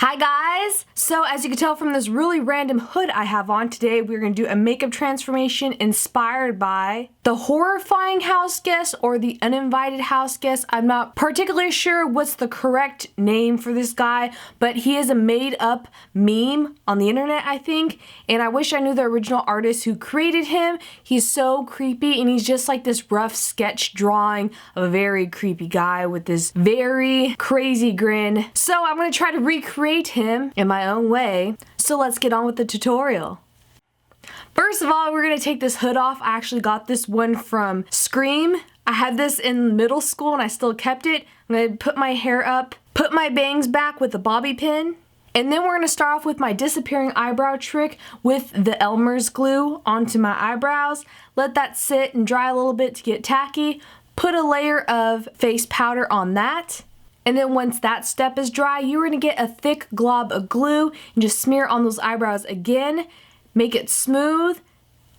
Hi guys! So as you can tell from this really random hood I have on today, we're going to do a makeup transformation inspired by the Horrifying house guest or the Uninvited house guest. I'm not particularly sure what's the correct name for this guy, but he is a made up meme on the internet, I think, and I wish I knew the original artist who created him. He's so creepy and he's just like this rough sketch drawing of a very creepy guy with this very crazy grin. So I'm going to try to recreate him in my own way. So let's get on with the tutorial. First of all, we're going to take this hood off. I actually got this one from Scream. I had this in middle school and I still kept it. I'm going to put my hair up, put my bangs back with a bobby pin, and then we're going to start off with my disappearing eyebrow trick with the Elmer's glue onto my eyebrows. Let that sit and dry a little bit to get tacky. Put a layer of face powder on that. And then once that step is dry, you're going to get a thick glob of glue and just smear on those eyebrows again. Make it smooth.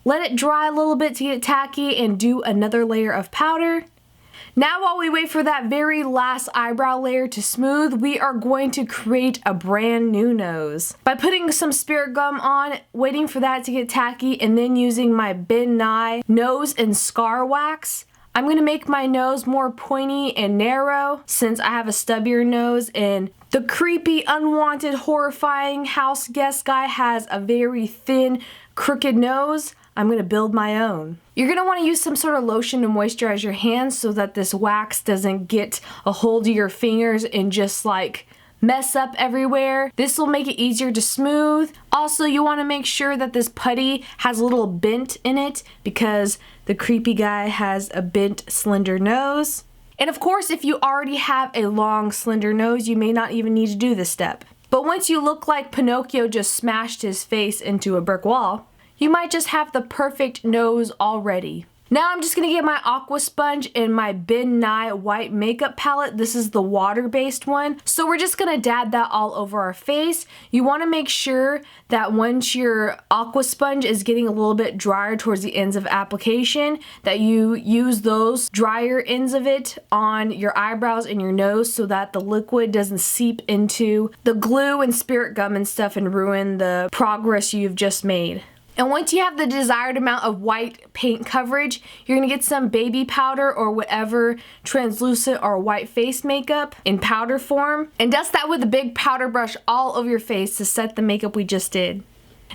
Let it dry a little bit to get tacky and do another layer of powder. Now while we wait for that very last eyebrow layer to smooth, we are going to create a brand new nose. By putting some spirit gum on, waiting for that to get tacky, and then using my Nye Nose Scar Wax, I'm going to make my nose more pointy and narrow since I have a stubbier nose, and the creepy, unwanted, horrifying house guest guy has a very thin, crooked nose. I'm going to build my own. You're going to want to use some sort of lotion to moisturize your hands so that this wax doesn't get a hold of your fingers and just like mess up everywhere. This will make it easier to smooth. Also, you want to make sure that this putty has a little bent in it because the creepy guy has a bent, slender nose. And of course, if you already have a long, slender nose, you may not even need to do this step. But once you look like Pinocchio just smashed his face into a brick wall, you might just have the perfect nose already. Now I'm just going to get my Aqua sponge and my Nye white makeup palette. This is the water-based one. So we're just going to dab that all over our face. You want to make sure that once your Aqua sponge is getting a little bit drier towards the ends of application, that you use those drier ends of it on your eyebrows and your nose so that the liquid doesn't seep into the glue and spirit gum and stuff and ruin the progress you've just made. And once you have the desired amount of white paint coverage, you're going to get some baby powder or whatever translucent or white face makeup in powder form and dust that with a big powder brush all over your face to set the makeup we just did.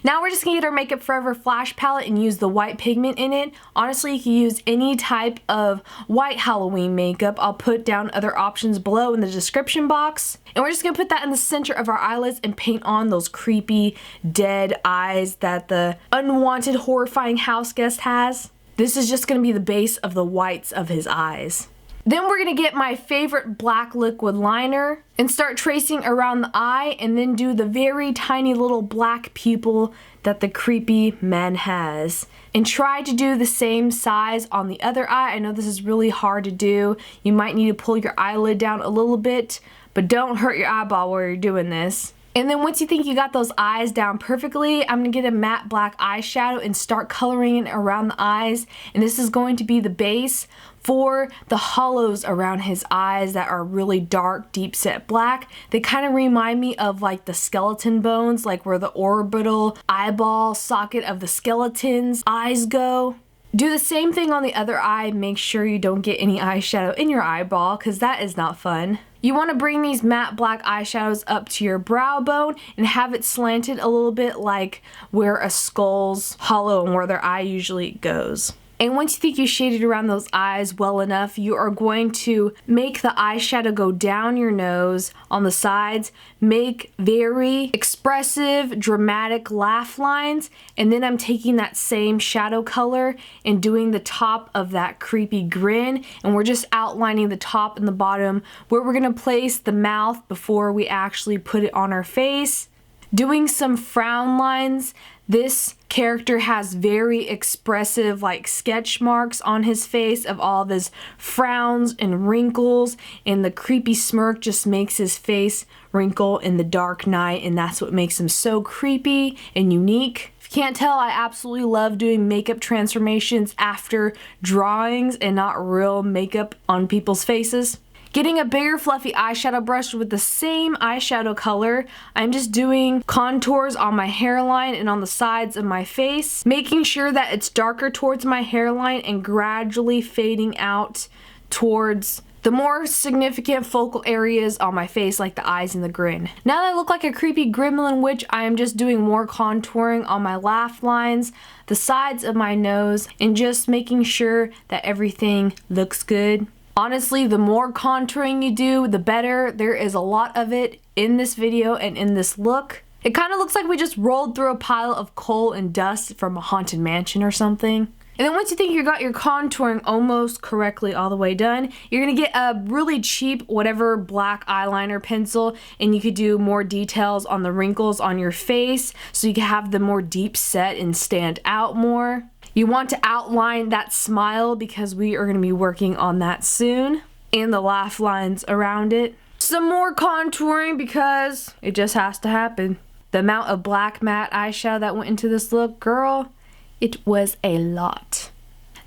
Now we're just going to get our Makeup Forever Flash palette and use the white pigment in it. Honestly, you can use any type of white Halloween makeup. I'll put down other options below in the description box. And we're just going to put that in the center of our eyelids and paint on those creepy, dead eyes that the unwanted, horrifying house guest has. This is just going to be the base of the whites of his eyes. Then we're going to get my favorite black liquid liner and start tracing around the eye and then do the very tiny little black pupil that the creepy man has. And try to do the same size on the other eye. I know this is really hard to do. You might need to pull your eyelid down a little bit, but don't hurt your eyeball while you're doing this. And then once you think you got those eyes down perfectly, I'm going to get a matte black eyeshadow and start coloring it around the eyes. And this is going to be the base for the hollows around his eyes that are really dark, deep set black. They kind of remind me of like the skeleton bones, like where the orbital eyeball socket of the skeleton's eyes go. Do the same thing on the other eye. Make sure you don't get any eyeshadow in your eyeball because that is not fun. You want to bring these matte black eyeshadows up to your brow bone and have it slanted a little bit like where a skull's hollow and where their eye usually goes. And once you think you shaded around those eyes well enough, you are going to make the eyeshadow go down your nose on the sides, make very expressive, dramatic laugh lines, and then I'm taking that same shadow color and doing the top of that creepy grin, and we're just outlining the top and the bottom where we're going to place the mouth before we actually put it on our face. Doing some frown lines. This character has very expressive like sketch marks on his face of all of his frowns and wrinkles, and the creepy smirk just makes his face wrinkle in the dark night, and that's what makes him so creepy and unique. If you can't tell, I absolutely love doing makeup transformations after drawings and not real makeup on people's faces. Getting a bigger fluffy eyeshadow brush with the same eyeshadow color, I'm just doing contours on my hairline and on the sides of my face, making sure that it's darker towards my hairline and gradually fading out towards the more significant focal areas on my face, like the eyes and the grin. Now that I look like a creepy gremlin witch, I am just doing more contouring on my laugh lines, the sides of my nose, and just making sure that everything looks good. Honestly, the more contouring you do, the better. There is a lot of it in this video and in this look. It kind of looks like we just rolled through a pile of coal and dust from a haunted mansion or something. And then once you think you got your contouring almost correctly all the way done, you're going to get a really cheap whatever black eyeliner pencil, and you could do more details on the wrinkles on your face so you can have them more deep set and stand out more. You want to outline that smile because we are going to be working on that soon, and the laugh lines around it. Some more contouring because it just has to happen. The amount of black matte eyeshadow that went into this look, girl, it was a lot.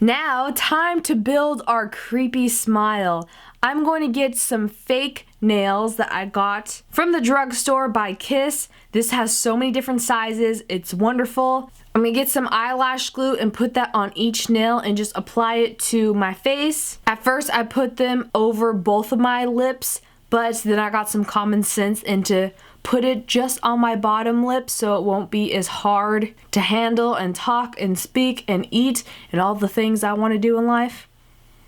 Now, time to build our creepy smile. I'm going to get some fake nails that I got from the drugstore by Kiss. This has so many different sizes. It's wonderful. I'm going to get some eyelash glue and put that on each nail and just apply it to my face. At first, I put them over both of my lips, but then I got some common sense into put it just on my bottom lip so it won't be as hard to handle and talk and speak and eat and all the things I want to do in life.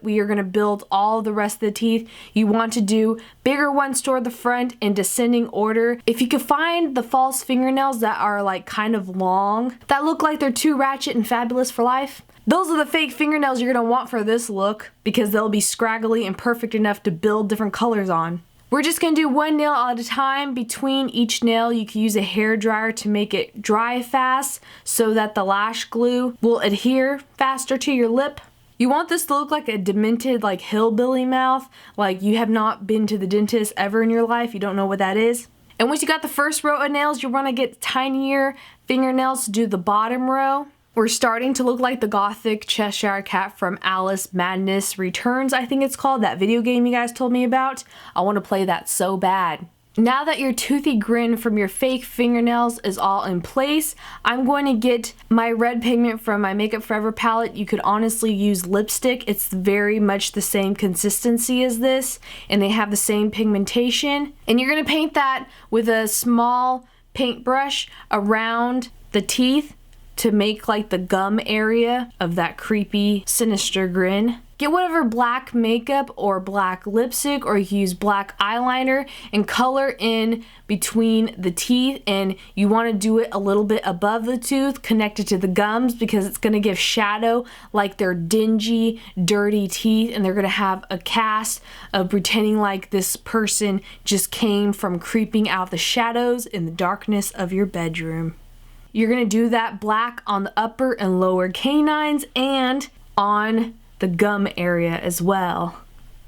We are going to build all the rest of the teeth. You want to do bigger ones toward the front in descending order. If you can find the false fingernails that are like kind of long, that look like they're too ratchet and fabulous for life, those are the fake fingernails you're going to want for this look because they'll be scraggly and perfect enough to build different colors on. We're just going to do one nail at a time. Between each nail, you can use a hair dryer to make it dry fast so that the lash glue will adhere faster to your lip. You want this to look like a demented, like hillbilly mouth, like you have not been to the dentist ever in your life. You don't know what that is. And once you got the first row of nails, you want to get tinier fingernails to do the bottom row. We're starting to look like the gothic Cheshire Cat from Alice Madness Returns, I think it's called, that video game you guys told me about. I want to play that so bad. Now that your toothy grin from your fake fingernails is all in place, I'm going to get my red pigment from my Makeup Forever palette. You could honestly use lipstick. It's very much the same consistency as this, and they have the same pigmentation. And you're going to paint that with a small paintbrush around the teeth to make like the gum area of that creepy, sinister grin. Get whatever black makeup or black lipstick, or you can use black eyeliner and color in between the teeth, and you want to do it a little bit above the tooth connected to the gums because it's going to give shadow like they're dingy, dirty teeth, and they're going to have a cast of pretending like this person just came from creeping out the shadows in the darkness of your bedroom. You're going to do that black on the upper and lower canines and on the gum area as well.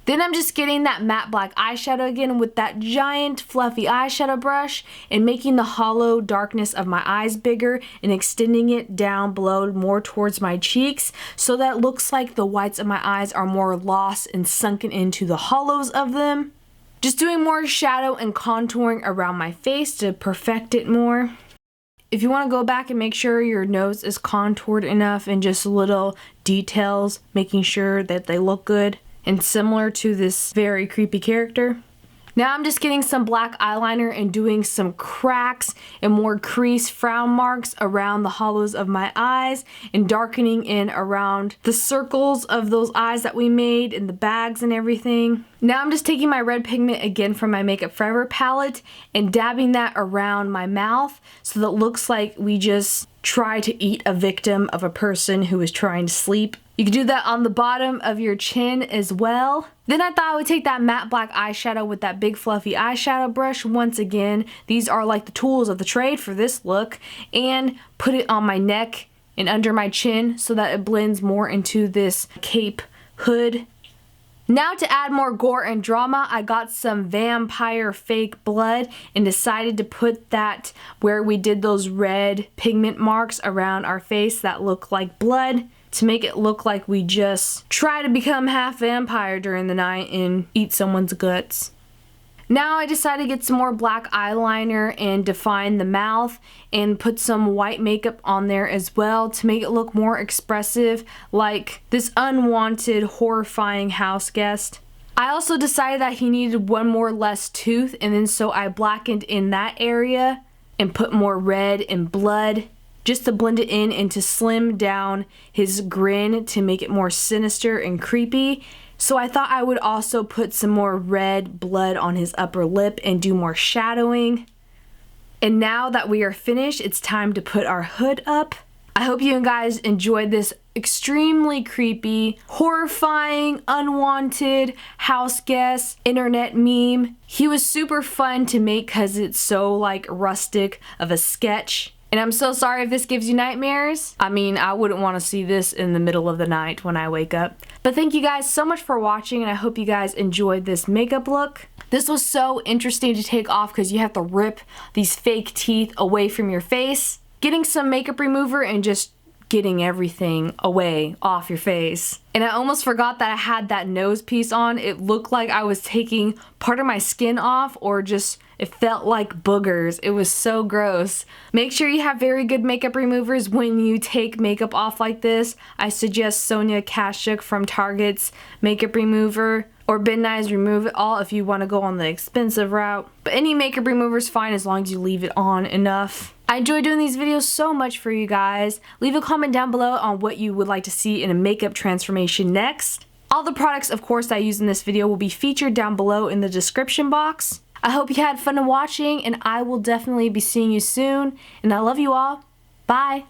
Then I'm just getting that matte black eyeshadow again with that giant fluffy eyeshadow brush and making the hollow darkness of my eyes bigger and extending it down below more towards my cheeks so that it looks like the whites of my eyes are more lost and sunken into the hollows of them. Just doing more shadow and contouring around my face to perfect it more. If you want to go back and make sure your nose is contoured enough and just little details, making sure that they look good and similar to this very creepy character. Now I'm just getting some black eyeliner and doing some cracks and more crease frown marks around the hollows of my eyes and darkening in around the circles of those eyes that we made and the bags and everything. Now I'm just taking my red pigment again from my Makeup Forever palette and dabbing that around my mouth so that it looks like we just try to eat a victim of a person who is trying to sleep. You can do that on the bottom of your chin as well. Then I thought I would take that matte black eyeshadow with that big fluffy eyeshadow brush once again. These are like the tools of the trade for this look. And put it on my neck and under my chin so that it blends more into this cape hood. Now to add more gore and drama, I got some vampire fake blood and decided to put that where we did those red pigment marks around our face that look like blood to make it look like we just try to become half vampire during the night and eat someone's guts. Now I decided to get some more black eyeliner and define the mouth and put some white makeup on there as well to make it look more expressive, like this unwanted, horrifying house guest. I also decided that he needed one more less tooth, and then so I blackened in that area and put more red and blood just to blend it in and to slim down his grin to make it more sinister and creepy. So I thought I would also put some more red blood on his upper lip and do more shadowing. And now that we are finished, it's time to put our hood up. I hope you guys enjoyed this extremely creepy, horrifying, unwanted house guest internet meme. He was super fun to make because it's so like rustic of a sketch. And I'm so sorry if this gives you nightmares. I mean, I wouldn't want to see this in the middle of the night when I wake up. But thank you guys so much for watching, and I hope you guys enjoyed this makeup look. This was so interesting to take off because you have to rip these fake teeth away from your face. Getting some makeup remover and just getting everything away off your face. And I almost forgot that I had that nose piece on. It looked like I was taking part of my skin off, or just it felt like boogers. It was so gross. Make sure you have very good makeup removers when you take makeup off like this. I suggest Sonia Kashuk from Target's makeup remover, or Ben Nye's Remove It All if you want to go on the expensive route. But any makeup remover is fine as long as you leave it on enough. I enjoy doing these videos so much for you guys. Leave a comment down below on what you would like to see in a makeup transformation next. All the products, of course, that I use in this video will be featured down below in the description box. I hope you had fun watching, and I will definitely be seeing you soon. And I love you all. Bye.